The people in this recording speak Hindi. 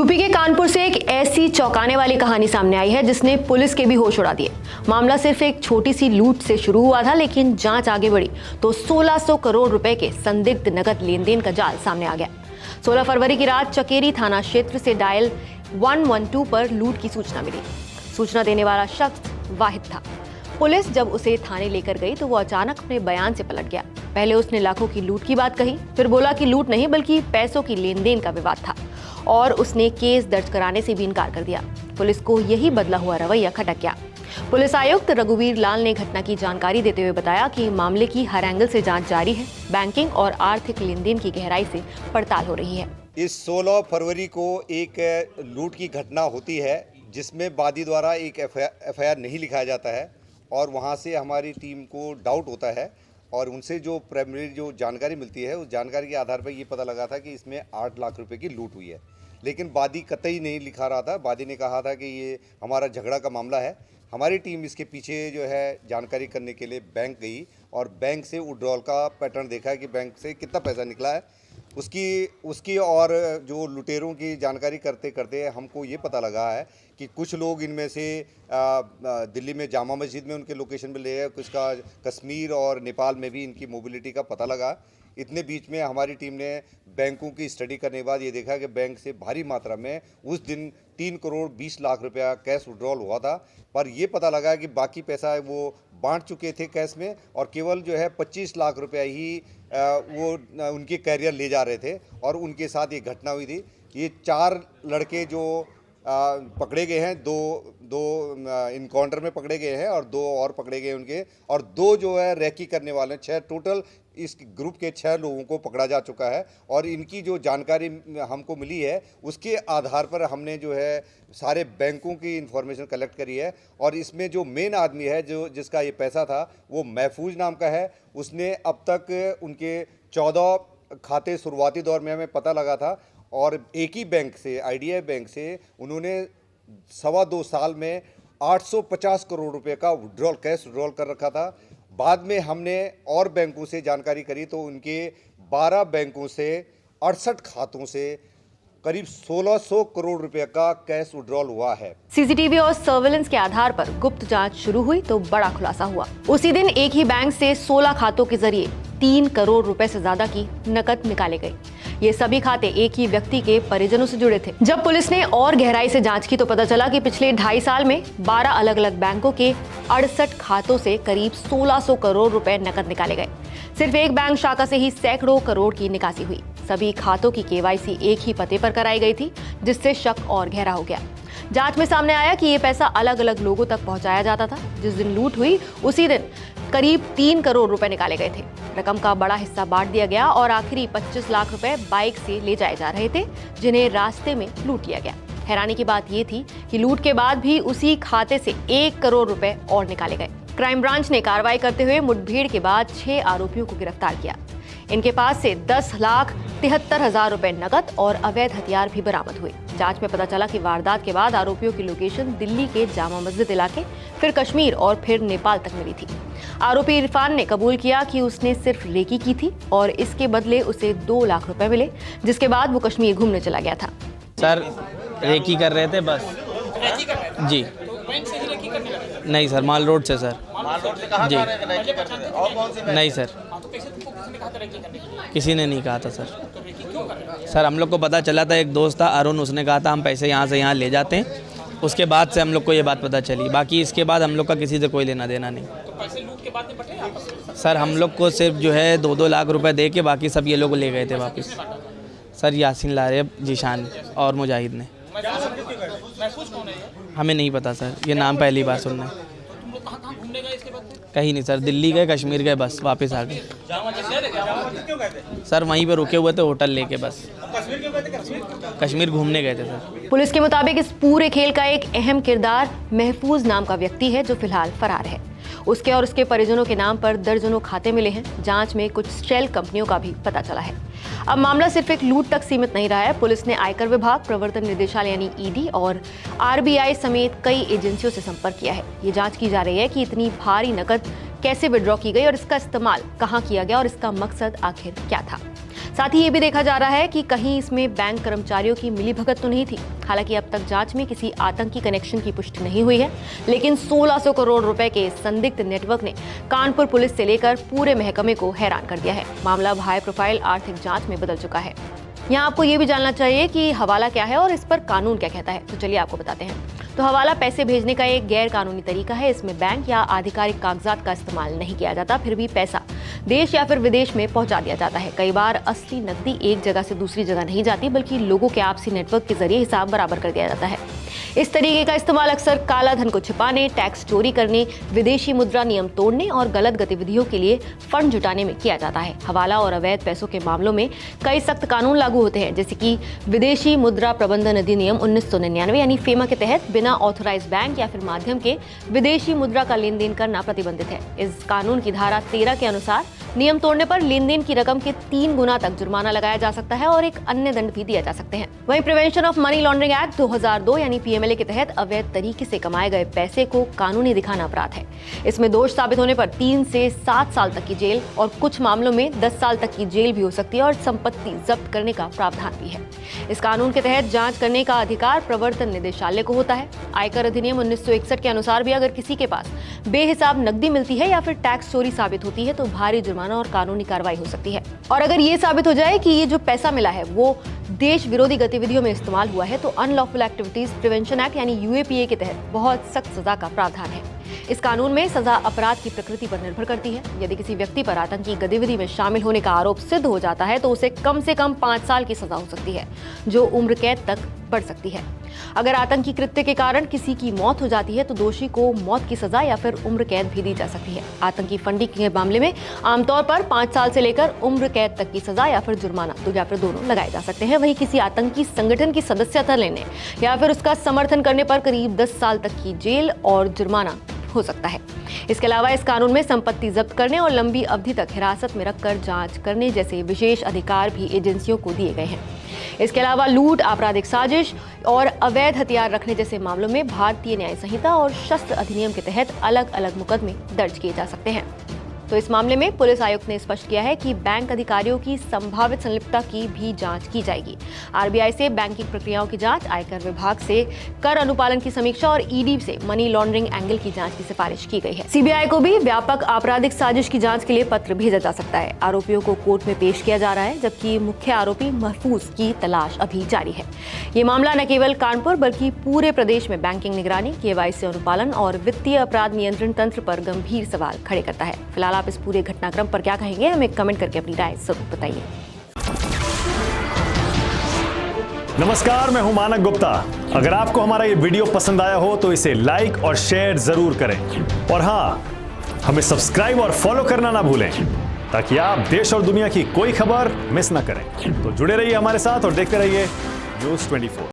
यूपी के कानपुर से एक ऐसी चौंकाने वाली कहानी सामने आई है जिसने पुलिस के भी होश उड़ा दिए। मामला सिर्फ एक छोटी सी लूट से शुरू हुआ था, लेकिन जांच आगे बढ़ी तो 1600 करोड़ रुपए के संदिग्ध नकद लेन देन का जाल सामने आ गया। 16 फरवरी की रात चकेरी थाना क्षेत्र से डायल 112 पर लूट की सूचना मिली। सूचना देने वाला शख्स वाहिद था। पुलिस जब उसे थाने लेकर गई तो वो अचानक अपने बयान से पलट गया। पहले उसने लाखों की लूट की बात कही, फिर बोला कि लूट नहीं बल्कि पैसों की लेन देन का विवाद था और उसने केस दर्ज कराने से भी इनकार कर दिया। पुलिस को यही बदला हुआ रवैया खटक गया। पुलिस आयुक्त रघुवीर लाल ने घटना की जानकारी देते हुए बताया कि मामले की हर एंगल से जांच जारी है। बैंकिंग और आर्थिक लेन देन की गहराई से पड़ताल हो रही है। इस 16 फरवरी को एक लूट की घटना होती है जिसमें वादी द्वारा एक एफआईआर नहीं लिखाया जाता है और वहां से हमारी टीम को डाउट होता है और उनसे जो प्राइमरी जो जानकारी मिलती है उस जानकारी के आधार पर ये पता लगा था कि इसमें 8 लाख रुपए की लूट हुई है। लेकिन वादी कतई नहीं लिखा रहा था। वादी ने कहा था कि ये हमारा झगड़ा का मामला है। हमारी टीम इसके पीछे जो है जानकारी करने के लिए बैंक गई और बैंक से विड्रॉल का पैटर्न देखा है कि बैंक से कितना पैसा निकला है। उसकी और जो लुटेरों की जानकारी करते करते हमको ये पता लगा है कि कुछ लोग इनमें से दिल्ली में जामा मस्जिद में उनके लोकेशन पे ले हैं, कुछ का कश्मीर और नेपाल में भी इनकी मोबिलिटी का पता लगा। इतने बीच में हमारी टीम ने बैंकों की स्टडी करने के बाद ये देखा कि बैंक से भारी मात्रा में उस दिन 3 करोड़ 20 लाख रुपया कैश विड्रॉल हुआ था, पर ये पता लगा कि बाकी पैसा वो बांट चुके थे कैश में और केवल जो है 25 लाख रुपया ही वो उनके कैरियर ले जा रहे थे और उनके साथ ये घटना हुई थी। ये 4 लड़के जो पकड़े गए हैं, दो इनकाउंटर में पकड़े गए हैं और 2 और पकड़े गए उनके, और 2 जो है रैकी करने वाले 6 टोटल इस ग्रुप के 6 लोगों को पकड़ा जा चुका है। और इनकी जो जानकारी हमको मिली है उसके आधार पर हमने जो है सारे बैंकों की इंफॉर्मेशन कलेक्ट करी है और इसमें जो मेन आदमी है जो जिसका ये पैसा था वो महफूज नाम का है। उसने अब तक उनके 14 खाते शुरुआती दौर में हमें पता लगा था और एक ही बैंक से, आईडीआई बैंक से उन्होंने 2.25 साल में 850 करोड़ रुपए का विड्रॉल, कैश विड्रॉल कर रखा था। बाद में हमने और बैंकों से जानकारी करी तो उनके 12 बैंकों से 68 खातों से करीब 1600 करोड़ रुपए का कैश विड्रॉल हुआ है। सीसीटीवी और सर्वेलेंस के आधार पर गुप्त जांच शुरू हुई तो बड़ा खुलासा हुआ। उसी दिन एक ही बैंक से 16 खातों के जरिए 3 करोड़ रुपए से ज्यादा की नकद निकाले गए। ये सभी खाते एक ही व्यक्ति के परिजनों से जुड़े थे। जब पुलिस ने और गहराई से जांच की तो पता चला कि पिछले 2.5 साल में 12 अलग अलग बैंकों के 68 खातों से करीब 1600 करोड़ रुपए नकद निकाले गए। सिर्फ एक बैंक शाखा से ही सैकड़ों करोड़ की निकासी हुई। सभी खातों की केवाईसी एक ही पते पर कराई गई थी, जिससे शक और गहरा हो गया। जांच में सामने आया कि ये पैसा अलग अलग लोगों तक पहुंचाया जाता था। जिस दिन लूट हुई उसी दिन करीब 3 करोड़ रुपए निकाले गए थे। रकम का बड़ा हिस्सा बांट दिया गया और आखिरी 25 लाख रुपए बाइक से ले जाए जा रहे थे, जिन्हें रास्ते में लूट लिया गया। हैरानी की बात ये थी कि लूट के बाद भी उसी खाते से 1 करोड़ रुपए और निकाले गए। क्राइम ब्रांच ने कार्रवाई करते हुए मुठभेड़ के बाद 6 आरोपियों को गिरफ्तार किया। इनके पास से 10,73,000 रुपए नकद और अवैध हथियार भी बरामद हुए। जांच में पता चला कि वारदात के बाद आरोपियों की लोकेशन दिल्ली के जामा मस्जिद इलाके, फिर कश्मीर और फिर नेपाल तक मिली थी। आरोपी इरफान ने कबूल किया कि उसने सिर्फ रेकी की थी और इसके बदले उसे 2 लाख रुपए मिले, जिसके बाद वो कश्मीर घूमने चला गया था। सर रेकी कर रहे थे बस जी। नहीं सर, माल रोड से सर। जी नहीं सर, किसी ने नहीं कहा था सर। सर हम लोग को पता चला था, एक दोस्त था अरुण, उसने कहा था हम पैसे यहाँ से यहाँ ले जाते हैं। उसके बाद से हम लोग को ये बात पता चली। बाकी इसके बाद हम लोग का किसी से कोई लेना देना नहीं। तो पैसे लूट के बाद में बटे आपस में? सर हम लोग को सिर्फ जो है 2-2 लाख रुपए दे के बाकी सब ये लोग ले गए थे वापस। सर यासीन लारेब, जीशान और मुजाहिद ने। हमें नहीं पता सर, ये नाम पहली बार सुनना है। कहीं नहीं सर, दिल्ली गए, कश्मीर गए, बस वापस आ गए। सर वहीं पे रुके हुए थे होटल लेके, बस कश्मीर घूमने गए थे सर। पुलिस के मुताबिक इस पूरे खेल का एक अहम किरदार महफूज नाम का व्यक्ति है जो फिलहाल फरार है। उसके और उसके परिजनों के नाम पर दर्जनों खाते मिले हैं। जांच में कुछ शेल कंपनियों का भी पता चला है। अब मामला सिर्फ एक लूट तक सीमित नहीं रहा है। पुलिस ने आयकर विभाग, प्रवर्तन निदेशालय यानी ईडी और आरबीआई समेत कई एजेंसियों से संपर्क किया है। ये जांच की जा रही है कि इतनी भारी नकद कैसे विड्रॉ की गई और इसका इस्तेमाल कहां किया गया और इसका मकसद आखिर क्या था। साथ ही ये भी देखा जा रहा है कि कहीं इसमें बैंक कर्मचारियों की मिलीभगत तो नहीं थी। हालांकि अब तक जांच में किसी आतंकी कनेक्शन की पुष्टि नहीं हुई है, लेकिन 1600 करोड़ रुपए के संदिग्ध नेटवर्क ने कानपुर पुलिस से लेकर पूरे महकमे को हैरान कर दिया है। मामला अब हाई प्रोफाइल आर्थिक जांच में बदल चुका है। यहाँ आपको ये भी जानना चाहिए कि हवाला क्या है और इस पर कानून क्या कहता है, तो चलिए आपको बताते हैं। तो हवाला पैसे भेजने का एक गैर कानूनी तरीका है। इसमें बैंक या आधिकारिक कागजात का इस्तेमाल नहीं किया जाता, फिर भी पैसा देश या फिर विदेश में पहुंचा दिया जाता है। कई बार असली नकदी एक जगह से दूसरी जगह नहीं जाती, बल्कि लोगों के आपसी नेटवर्क के जरिए हिसाब बराबर कर दिया जाता है। इस तरीके का इस्तेमाल अक्सर काला धन को छिपाने, टैक्स चोरी करने, विदेशी मुद्रा नियम तोड़ने और गलत गतिविधियों के लिए फंड जुटाने में किया जाता है। हवाला और अवैध पैसों के मामलों में कई सख्त कानून लागू होते हैं, जैसे कि विदेशी मुद्रा प्रबंधन अधिनियम 1999 यानी फेमा के तहत बिना ऑथराइज बैंक या फिर माध्यम के विदेशी मुद्रा का लेन देन करना प्रतिबंधित है। इस कानून की धारा 13 के अनुसार नियम तोड़ने पर लेन देन की रकम के 3 गुना तक जुर्माना लगाया जा सकता है और एक अन्य दंड भी दिया जा सकते हैं। वहीं prevention of money laundering act 2002 यानी पीएमएलए के तहत अवैध तरीके से कमाए गए पैसे को कानूनी दिखाना अपराध है। इसमें दोष साबित होने पर 3 से 7 साल तक की जेल और कुछ मामलों में 10 साल तक की जेल भी हो सकती है और संपत्ति जब्त करने का प्रावधान भी है। इस कानून के तहत जांच करने का अधिकार प्रवर्तन निदेशालय को होता है। आयकर अधिनियम 1961 के अनुसार भी अगर किसी के पास बेहिसाब नकदी मिलती है या फिर टैक्स चोरी साबित होती है तो भारी जुर्माना और कानूनी कार्रवाई हो सकती है। और अगर ये साबित हो जाए कि ये जो पैसा मिला है वो देश विरोधी गतिविधियों में इस्तेमाल हुआ है तो अनलॉफुल एक्टिविटीज प्रिवेंशन एक्ट यानी यूएपीए के तहत बहुत सख्त सजा का प्रावधान है। इस कानून में सजा अपराध की प्रकृति पर निर्भर करती है। यदि किसी व्यक्ति पर आतंकी गतिविधि में शामिल होने का आरोप सिद्ध हो जाता है तो उसे कम से कम 5 साल की सजा हो सकती है, जो उम्र कैद तक बढ़ सकती है। अगर आतंकी कृत्य के कारण किसी की मौत हो जाती है तो दोषी को मौत की सजा या फिर उम्र कैद भी दी जा सकती है। आतंकी फंडिंग के मामले में आमतौर पर 5 साल से लेकर उम्र कैद तक की सजा या फिर जुर्माना या फिर दोनों लगाए जा सकते हैं। वहीं किसी आतंकी संगठन की सदस्यता लेने या फिर उसका समर्थन करने पर करीब 10 साल तक की जेल और जुर्माना हो सकता है। इसके अलावा इस कानून में संपत्ति जब्त करने और लंबी अवधि तक हिरासत में रखकर जांच करने जैसे विशेष अधिकार भी एजेंसियों को दिए गए हैं। इसके अलावा लूट, आपराधिक साजिश और अवैध हथियार रखने जैसे मामलों में भारतीय न्याय संहिता और शस्त्र अधिनियम के तहत अलग अलग मुकदमे दर्ज किए जा सकते हैं। तो इस मामले में पुलिस आयुक्त ने स्पष्ट किया है कि बैंक अधिकारियों की संभावित संलिप्तता की भी जांच की जाएगी। आरबीआई से बैंकिंग प्रक्रियाओं की जांच, आयकर विभाग से कर अनुपालन की समीक्षा और ईडी से मनी लॉन्ड्रिंग एंगल की जांच की सिफारिश की गई है। सीबीआई को भी व्यापक आपराधिक साजिश की जांच के लिए पत्र भेजा जा सकता है। आरोपियों को कोर्ट में पेश किया जा रहा है, जबकि मुख्य आरोपी महफूज की तलाश अभी जारी है। ये मामला न केवल कानपुर बल्कि पूरे प्रदेश में बैंकिंग निगरानी, केवाईसी अनुपालन और वित्तीय अपराध नियंत्रण तंत्र पर गंभीर सवाल खड़े करता है। फिलहाल आप इस पूरे घटनाक्रम पर क्या कहेंगे, हमें कमेंट करके अपनी राय जरूर बताइए। नमस्कार, मैं हूं मानक गुप्ता। अगर आपको हमारा ये वीडियो पसंद आया हो तो इसे लाइक और शेयर जरूर करें और हाँ, हमें सब्सक्राइब और फॉलो करना ना भूलें ताकि आप देश और दुनिया की कोई खबर मिस ना करें। तो जुड़े रहिए हमारे साथ और देखते रहिए न्यूज़ 24।